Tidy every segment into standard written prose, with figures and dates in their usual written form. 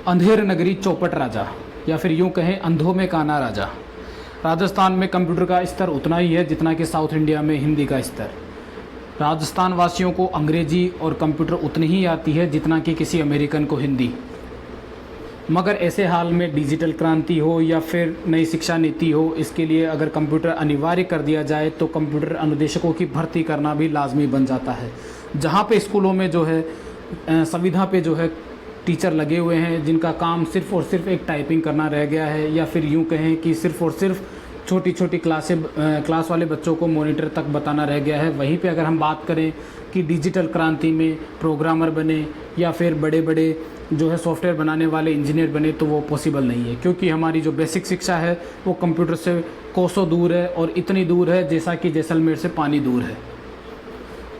अंधेर नगरी चौपट राजा, या फिर यूँ कहें अंधों में काना राजा। राजस्थान में कंप्यूटर का स्तर उतना ही है जितना कि साउथ इंडिया में हिंदी का स्तर। राजस्थान वासियों को अंग्रेजी और कंप्यूटर उतनी ही आती है जितना कि किसी अमेरिकन को हिंदी। मगर ऐसे हाल में डिजिटल क्रांति हो या फिर नई शिक्षा नीति हो, इसके लिए अगर कंप्यूटर अनिवार्य कर दिया जाए तो कंप्यूटर अनुदेशकों की भर्ती करना भी लाजमी बन जाता है। जहाँ पे स्कूलों में जो है संविधा पे जो है टीचर लगे हुए हैं जिनका काम सिर्फ़ और सिर्फ एक टाइपिंग करना रह गया है, या फिर यूँ कहें कि सिर्फ़ और सिर्फ छोटी छोटी क्लास वाले बच्चों को मॉनिटर तक बताना रह गया है। वहीं पे अगर हम बात करें कि डिजिटल क्रांति में प्रोग्रामर बने या फिर बड़े बड़े जो है सॉफ्टवेयर बनाने वाले इंजीनियर बने, तो वो पॉसिबल नहीं है, क्योंकि हमारी जो बेसिक शिक्षा है वो कंप्यूटर से कोसों दूर है, और इतनी दूर है जैसा कि जैसलमेर से पानी दूर है।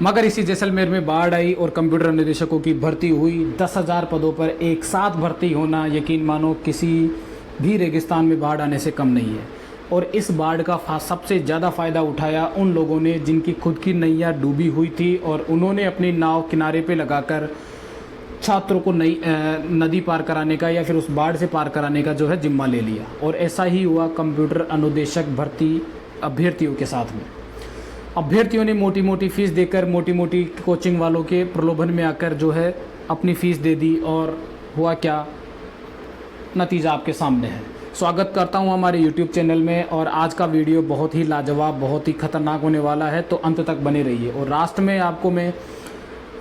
मगर इसी जैसलमेर में बाढ़ आई और कंप्यूटर अनुदेशकों की भर्ती हुई। 10,000 पदों पर एक साथ भर्ती होना यकीन मानो किसी भी रेगिस्तान में बाढ़ आने से कम नहीं है। और इस बाढ़ का सबसे ज़्यादा फ़ायदा उठाया उन लोगों ने जिनकी खुद की नैया डूबी हुई थी, और उन्होंने अपनी नाव किनारे पे लगाकर छात्रों को नई नदी पार कराने का या फिर उस बाढ़ से पार कराने का जो है जिम्मा ले लिया। और ऐसा ही हुआ कंप्यूटर अनुदेशक भर्ती अभ्यर्थियों के साथ में। अभ्यर्थियों ने मोटी मोटी फ़ीस देकर, मोटी मोटी कोचिंग वालों के प्रलोभन में आकर जो है अपनी फ़ीस दे दी, और हुआ क्या, नतीजा आपके सामने है। स्वागत करता हूं हमारे YouTube चैनल में, और आज का वीडियो बहुत ही लाजवाब, बहुत ही खतरनाक होने वाला है, तो अंत तक बने रहिए। और लास्ट में आपको मैं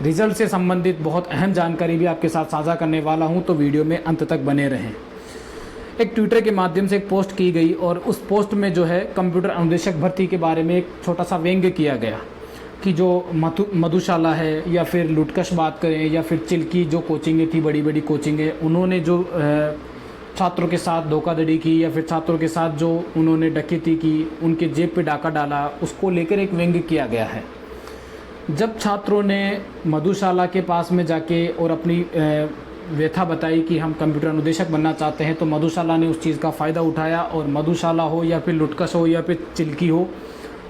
रिज़ल्ट से संबंधित बहुत अहम जानकारी भी आपके साथ साझा करने वाला हूं, तो वीडियो में अंत तक बने रहें। एक ट्विटर के माध्यम से एक पोस्ट की गई, और उस पोस्ट में जो है कंप्यूटर अनुदेशक भर्ती के बारे में एक छोटा सा व्यंग्य किया गया कि जो मधुशाला है या फिर लुटकश बात करें या फिर चिल्की जो कोचिंगें थी, बड़ी बड़ी कोचिंगें, उन्होंने जो छात्रों के साथ धोखाधड़ी की या फिर छात्रों के साथ जो उन्होंने डकैती की, उनके जेब पे डाका डाला, उसको लेकर एक व्यंग्य किया गया है। जब छात्रों ने मधुशाला के पास में जाके और अपनी व्यथा बताई कि हम कंप्यूटर अनुदेशक बनना चाहते हैं, तो मधुशाला ने उस चीज़ का फ़ायदा उठाया, और मधुशाला हो या फिर लुटकश हो या फिर चिल्की हो,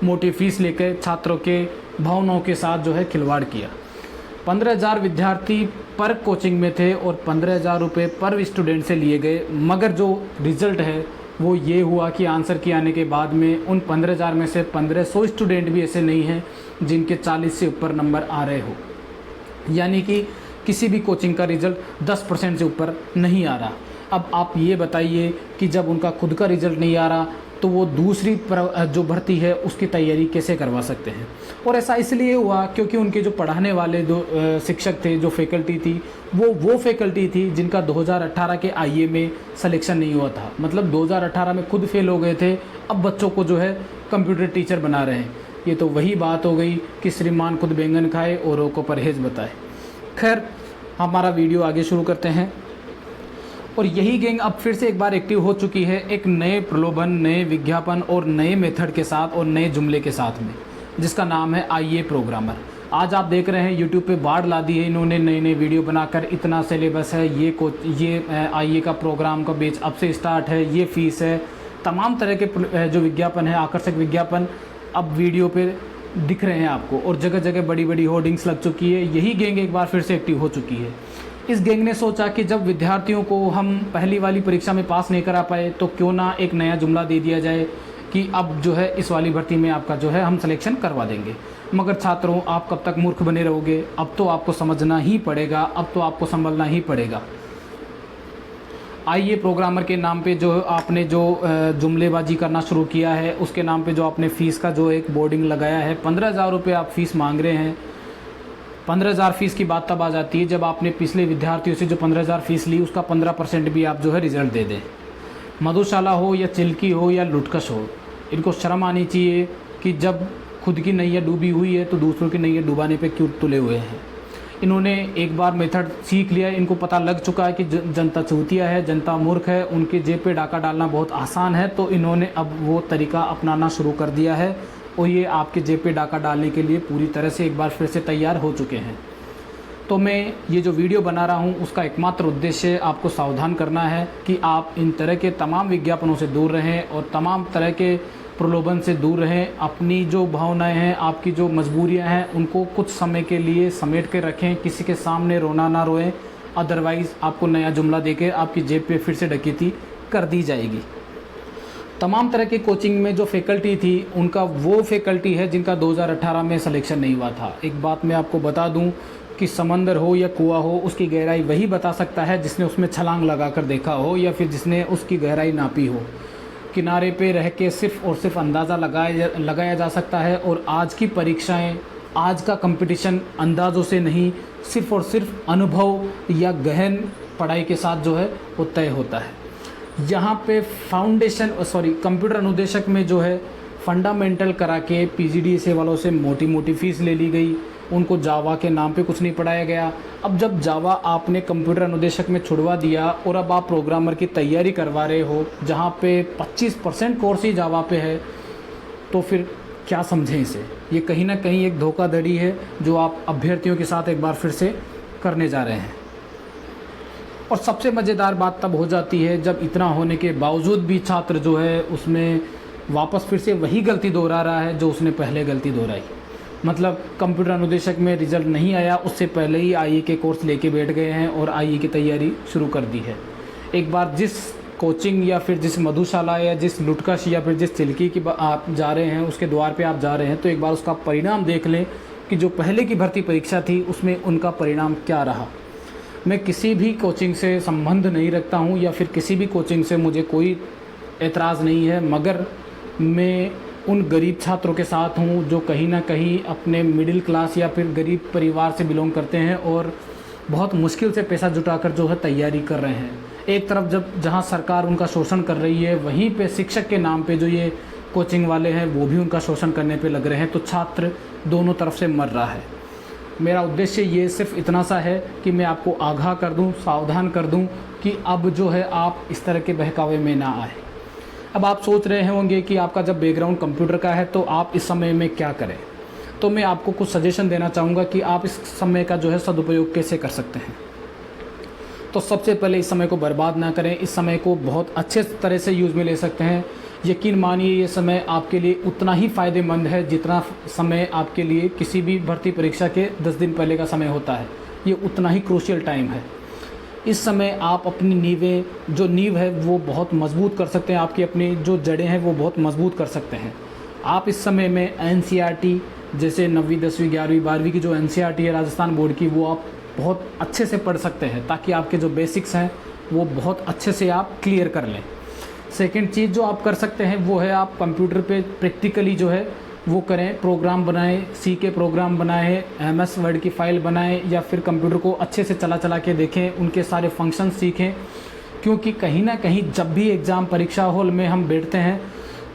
मोटी फीस लेकर छात्रों के भावनाओं के साथ जो है खिलवाड़ किया। 15,000 विद्यार्थी पर कोचिंग में थे और 15,000 रुपये पर स्टूडेंट से लिए गए। मगर जो रिज़ल्ट है वो ये हुआ कि आंसर की आने के बाद में उन 15,000 में से 1,500 स्टूडेंट भी ऐसे नहीं हैं जिनके 40 से ऊपर नंबर आ रहे हो। यानी कि किसी भी कोचिंग का रिज़ल्ट 10% से ऊपर नहीं आ रहा। अब आप ये बताइए कि जब उनका खुद का रिज़ल्ट नहीं आ रहा तो वो दूसरी जो भर्ती है उसकी तैयारी कैसे करवा सकते हैं। और ऐसा इसलिए हुआ क्योंकि उनके जो पढ़ाने वाले जो शिक्षक थे, जो फैकल्टी थी, वो फैकल्टी थी जिनका 2018 के आईए में सिलेक्शन नहीं हुआ था। मतलब 2018 में खुद फेल हो गए थे, अब बच्चों को जो है कंप्यूटर टीचर बना रहे हैं। ये तो वही बात हो गई कि श्रीमान खुद बैंगन खाए औरों को परहेज़ बताए। खैर, हमारा वीडियो आगे शुरू करते हैं। और यही गैंग अब फिर से एक बार एक्टिव हो चुकी है, एक नए प्रलोभन, नए विज्ञापन और नए मेथड के साथ और नए जुमले के साथ में, जिसका नाम है आईए प्रोग्रामर। आज आप देख रहे हैं यूट्यूब पे बाढ़ ला दी है इन्होंने, नए नए वीडियो बनाकर, इतना सिलेबस है, ये आईए का प्रोग्राम का बैच अब से स्टार्ट है, ये फ़ीस है, तमाम तरह के जो विज्ञापन है, आकर्षक विज्ञापन अब वीडियो पे दिख रहे हैं आपको, और जगह जगह बड़ी बड़ी होर्डिंग्स लग चुकी है। यही गैंग एक बार फिर से एक्टिव हो चुकी है। इस गैंग ने सोचा कि जब विद्यार्थियों को हम पहली वाली परीक्षा में पास नहीं करा पाए, तो क्यों ना एक नया जुमला दे दिया जाए कि अब जो है इस वाली भर्ती में आपका जो है हम सिलेक्शन करवा देंगे। मगर छात्रों, आप कब तक मूर्ख बने रहोगे? अब तो आपको समझना ही पड़ेगा, अब तो आपको संभलना ही पड़ेगा। आईए प्रोग्रामर के नाम पे जो आपने जो जुमलेबाजी करना शुरू किया है, उसके नाम पे जो आपने फ़ीस का जो एक बोर्डिंग लगाया है, 15,000 रुपये आप फ़ीस मांग रहे हैं। 15,000 फ़ीस की बात तब आ जाती है जब आपने पिछले विद्यार्थियों से जो 15,000 फ़ीस ली उसका 15% भी आप जो है रिज़ल्ट दे दें। मधुशाला हो या चिल्की हो या लुटकश हो, इनको शर्म आनी चाहिए कि जब खुद की नैया डूबी हुई है तो दूसरों की नैया डुबाने पे क्यों तुले हुए हैं। इन्होंने एक बार मेथड सीख लिया, इनको पता लग चुका है कि जनता चूतिया है, जनता मूर्ख है, उनके जेब पे डाका डालना बहुत आसान है, तो इन्होंने अब वो तरीका अपनाना शुरू कर दिया है, और ये आपके जेब पे डाका डालने के लिए पूरी तरह से एक बार फिर से तैयार हो चुके हैं। तो मैं ये जो वीडियो बना रहा हूँ उसका एकमात्र उद्देश्य आपको सावधान करना है कि आप इन तरह के तमाम विज्ञापनों से दूर रहें और तमाम तरह के प्रलोभन से दूर रहें। अपनी जो भावनाएं हैं, आपकी जो मजबूरियां हैं, उनको कुछ समय के लिए समेट के रखें। किसी के सामने रोना ना रोएं, अदरवाइज़ आपको नया जुमला देके आपकी जेब पे फिर से डकैती कर दी जाएगी। तमाम तरह की कोचिंग में जो फैकल्टी थी उनका वो फैकल्टी है जिनका 2018 में सिलेक्शन नहीं हुआ था। एक बात मैं आपको बता दूं कि समंदर हो या कुआं हो, उसकी गहराई वही बता सकता है जिसने उसमें छलांग लगाकर देखा हो या फिर जिसने उसकी गहराई नापी हो। किनारे पे रह के सिर्फ़ और सिर्फ अंदाज़ा लगाया जा सकता है, और आज की परीक्षाएं, आज का कंपटीशन अंदाज़ों से नहीं, सिर्फ़ और सिर्फ अनुभव या गहन पढ़ाई के साथ जो है वो तय होता है। यहाँ पे कंप्यूटर अनुदेशक में जो है फंडामेंटल करा के PGDCA वालों से मोटी मोटी फ़ीस ले ली गई। उनको जावा के नाम पे कुछ नहीं पढ़ाया गया। अब जब जावा आपने कंप्यूटर अनुदेशक में छुड़वा दिया और अब आप प्रोग्रामर की तैयारी करवा रहे हो जहाँ पे 25% कोर्स ही जावा पे है, तो फिर क्या समझें इसे। ये कहीं ना कहीं एक धोखाधड़ी है जो आप अभ्यर्थियों के साथ एक बार फिर से करने जा रहे हैं। और सबसे मज़ेदार बात तब हो जाती है जब इतना होने के बावजूद भी छात्र जो है उसमें वापस फिर से वही गलती दोहरा रहा है जो उसने पहले गलती दोहराई। मतलब कंप्यूटर अनुदेशक में रिज़ल्ट नहीं आया, उससे पहले ही IE के कोर्स लेके बैठ गए हैं और IE की तैयारी शुरू कर दी है। एक बार जिस कोचिंग या फिर जिस मधुशाला या जिस लुटकश या फिर जिस चिल्की की आप जा रहे हैं, उसके द्वार पे आप जा रहे हैं, तो एक बार उसका परिणाम देख लें कि जो पहले की भर्ती परीक्षा थी उसमें उनका परिणाम क्या रहा। मैं किसी भी कोचिंग से संबंध नहीं रखता हूँ या फिर किसी भी कोचिंग से मुझे कोई एतराज़ नहीं है, मगर मैं उन गरीब छात्रों के साथ हूँ जो कहीं ना कहीं अपने मिडिल क्लास या फिर गरीब परिवार से बिलोंग करते हैं और बहुत मुश्किल से पैसा जुटाकर जो है तैयारी कर रहे हैं। एक तरफ जहाँ सरकार उनका शोषण कर रही है, वहीं पे शिक्षक के नाम पे जो ये कोचिंग वाले हैं वो भी उनका शोषण करने पे लग रहे हैं। तो छात्र दोनों तरफ से मर रहा है। मेरा उद्देश्य ये सिर्फ इतना सा है कि मैं आपको आगाह कर दूं, सावधान कर दूं कि अब जो है आप इस तरह के बहकावे में ना आए। अब आप सोच रहे होंगे कि आपका जब बैकग्राउंड कंप्यूटर का है तो आप इस समय में क्या करें। तो मैं आपको कुछ सजेशन देना चाहूँगा कि आप इस समय का जो है सदुपयोग कैसे कर सकते हैं। तो सबसे पहले इस समय को बर्बाद ना करें, इस समय को बहुत अच्छे तरह से यूज़ में ले सकते हैं। यकीन मानिए ये समय आपके लिए उतना ही फ़ायदेमंद है जितना समय आपके लिए किसी भी भर्ती परीक्षा के 10 दिन पहले का समय होता है। ये उतना ही क्रूशियल टाइम है। इस समय आप अपनी नींव है वो बहुत मजबूत कर सकते हैं, आपकी अपनी जो जड़ें हैं वो बहुत मजबूत कर सकते हैं। आप इस समय में NCERT जैसे 9वीं 10वीं 11वीं 12वीं की जो NCERT है राजस्थान बोर्ड की, वो आप बहुत अच्छे से पढ़ सकते हैं ताकि आपके जो बेसिक्स हैं वो बहुत अच्छे से आप क्लियर कर लें। सेकंड चीज़ जो आप कर सकते हैं वो है आप कंप्यूटर पे प्रैक्टिकली जो है वो करें, प्रोग्राम बनाएं, C के प्रोग्राम बनाएं, MS वर्ड की फ़ाइल बनाएं या फिर कंप्यूटर को अच्छे से चला के देखें, उनके सारे फंक्शन सीखें। क्योंकि कहीं ना कहीं जब भी एग्ज़ाम परीक्षा हॉल में हम बैठते हैं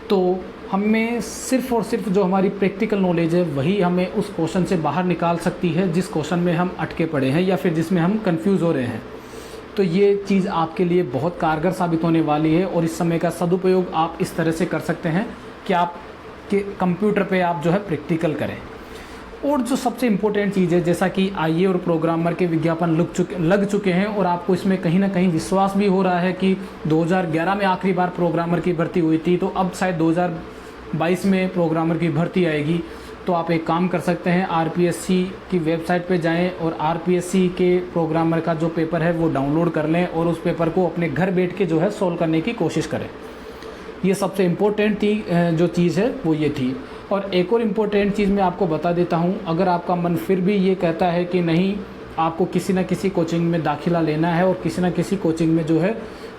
तो हमें सिर्फ़ और सिर्फ जो हमारी प्रैक्टिकल नॉलेज है वही हमें उस क्वेश्चन से बाहर निकाल सकती है जिस क्वेश्चन में हम अटके पड़े हैं या फिर जिसमें हम कंफ्यूज हो रहे हैं। तो ये चीज़ आपके लिए बहुत कारगर साबित होने वाली है और इस समय का सदुपयोग आप इस तरह से कर सकते हैं कि आप कि कंप्यूटर पे आप जो है प्रैक्टिकल करें। और जो सबसे इम्पोर्टेंट चीज़ है, जैसा कि IE और प्रोग्रामर के विज्ञापन लग चुके हैं और आपको इसमें कहीं ना कहीं विश्वास भी हो रहा है कि 2011 में आखिरी बार प्रोग्रामर की भर्ती हुई थी, तो अब शायद 2022 में प्रोग्रामर की भर्ती आएगी। तो आप एक काम कर सकते हैं, RPSC की वेबसाइट पे जाएं और RPSC के प्रोग्रामर का जो पेपर है वो डाउनलोड कर लें और उस पेपर को अपने घर बैठ के जो है सॉल्व करने की कोशिश करें। ये सबसे इम्पोर्टेंट थी जो चीज़ है वो ये थी। और एक और इम्पोर्टेंट चीज़ मैं आपको बता देता हूँ, अगर आपका मन फिर भी ये कहता है कि नहीं आपको किसी न किसी कोचिंग में दाखिला लेना है और किसी न किसी कोचिंग में जो है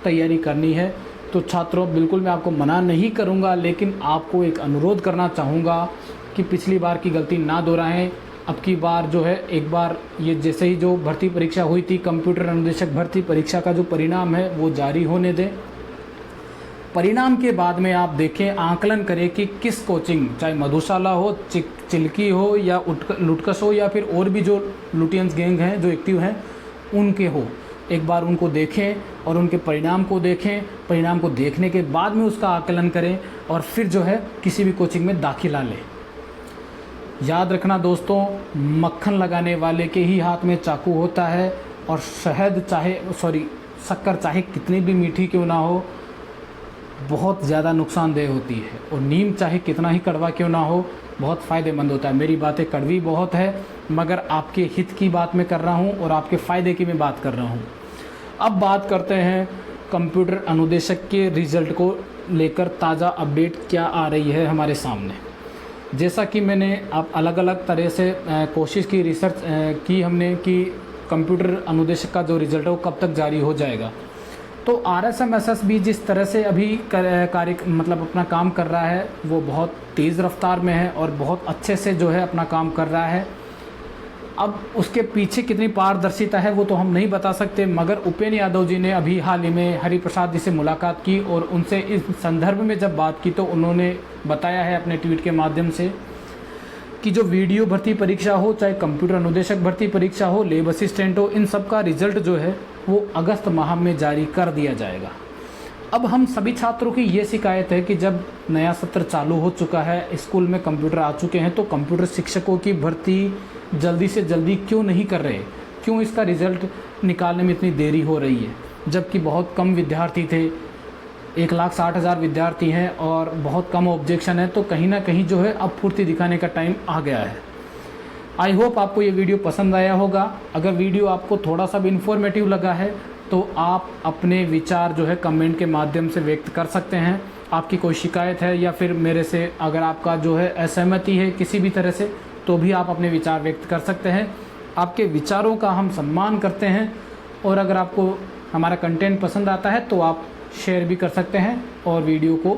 तैयारी करनी है, तो छात्रों बिल्कुल मैं आपको मना नहीं करूँगा, लेकिन आपको एक अनुरोध करना चाहूँगा कि पिछली बार की गलती ना दोहराएं। अब की बार जो है एक बार ये जैसे ही जो भर्ती परीक्षा हुई थी, कंप्यूटर अनुदेशक भर्ती परीक्षा का जो परिणाम है वो जारी होने दें। परिणाम के बाद में आप देखें, आंकलन करें कि किस कोचिंग, चाहे मधुशाला हो, चिल्की हो या लुटकस हो या फिर और भी जो लुटियंस गैंग हैं जो एक्टिव हैं उनके हो, एक बार उनको देखें और उनके परिणाम को देखें। परिणाम को देखने के बाद में उसका आकलन करें और फिर जो है किसी भी कोचिंग में दाखिला लें। याद रखना दोस्तों, मक्खन लगाने वाले के ही हाथ में चाकू होता है और शक्कर चाहे कितनी भी मीठी क्यों ना हो बहुत ज़्यादा नुकसानदेह होती है, और नीम चाहे कितना ही कड़वा क्यों ना हो बहुत फ़ायदेमंद होता है। मेरी बातें कड़वी बहुत है, मगर आपके हित की बात मैं कर रहा हूँ और आपके फ़ायदे की मैं बात कर रहा हूँ। अब बात करते हैं कंप्यूटर अनुदेशक के रिज़ल्ट को लेकर ताज़ा अपडेट क्या आ रही है हमारे सामने। जैसा कि मैंने अब अलग अलग तरह से कोशिश की, रिसर्च की हमने कि कंप्यूटर अनुदेशक का जो रिज़ल्ट है वो कब तक जारी हो जाएगा। तो RSMSSB जिस तरह से अभी कार्य मतलब अपना काम कर रहा है वो बहुत तेज़ रफ्तार में है और बहुत अच्छे से जो है अपना काम कर रहा है। अब उसके पीछे कितनी पारदर्शिता है वो तो हम नहीं बता सकते, मगर उपेंद्र यादव जी ने अभी हाल ही में हरिप्रसाद जी से मुलाकात की और उनसे इस संदर्भ में जब बात की तो उन्होंने बताया है अपने ट्वीट के माध्यम से कि जो वीडियो भर्ती परीक्षा हो, चाहे कंप्यूटर अनुदेशक भर्ती परीक्षा हो, लेब असिस्टेंट हो, इन सब का रिजल्ट जो है वो अगस्त माह में जारी कर दिया जाएगा। अब हम सभी छात्रों की ये शिकायत है कि जब नया सत्र चालू हो चुका है, स्कूल में कंप्यूटर आ चुके हैं, तो कंप्यूटर शिक्षकों की भर्ती जल्दी से जल्दी क्यों नहीं कर रहे, क्यों इसका रिज़ल्ट निकालने में इतनी देरी हो रही है, जबकि बहुत कम विद्यार्थी थे, 1,60,000 विद्यार्थी हैं और बहुत कम ऑब्जेक्शन है। तो कहीं ना कहीं जो है अब फुर्ती दिखाने का टाइम आ गया है। आई होप आपको ये वीडियो पसंद आया होगा। अगर वीडियो आपको थोड़ा सा भी इन्फॉर्मेटिव लगा है तो आप अपने विचार जो है कमेंट के माध्यम से व्यक्त कर सकते हैं। आपकी कोई शिकायत है या फिर मेरे से अगर आपका जो है असहमति है किसी भी तरह से, तो भी आप अपने विचार व्यक्त कर सकते हैं। आपके विचारों का हम सम्मान करते हैं और अगर आपको हमारा कंटेंट पसंद आता है तो आप शेयर भी कर सकते हैं और वीडियो को